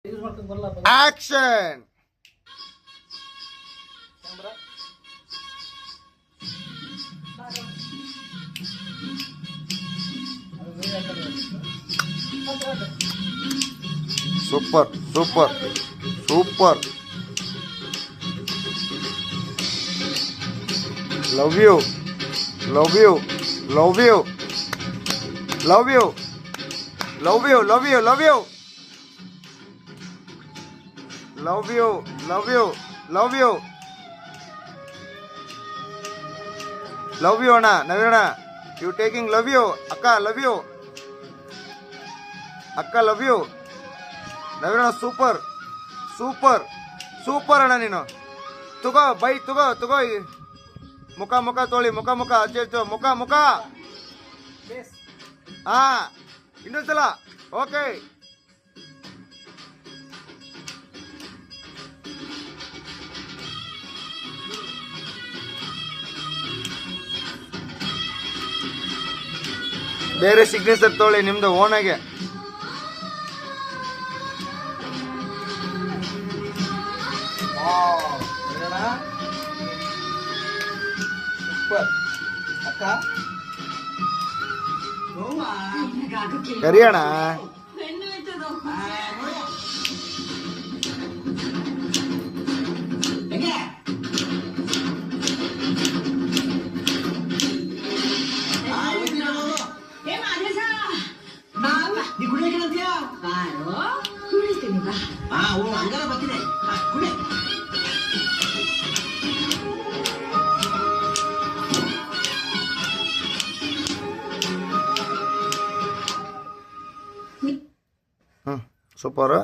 Action. Super super super. Love you love you love you love you love you love you love you love you love you love you love you ಅಣ್ಣ Naveen. You taking love you ಅಕ್ಕ. Love you ಅಕ್ಕ. Love you Naveen. Super super super ಅಣ್ಣ ನೀನು. ತಗೋ by ತಗೋ ತಗೋ. ಮುಖ ಮುಖ ತೋಳಿ ಮುಖ ಮುಖ ಅಚ್ಚು ಮುಖ ಮುಖ. ಹಾ ಇನ್ನೊಂದ್ಸಲ. ಓಕೆ. ಬೇರೆ ಸಿಗ್ನೇಚರ್ ತೊಗೊಳ್ಳಿ ನಿಮ್ದು ಓನಾಗೆ. ಕರಿಯಣ. ಸೂಪರ್.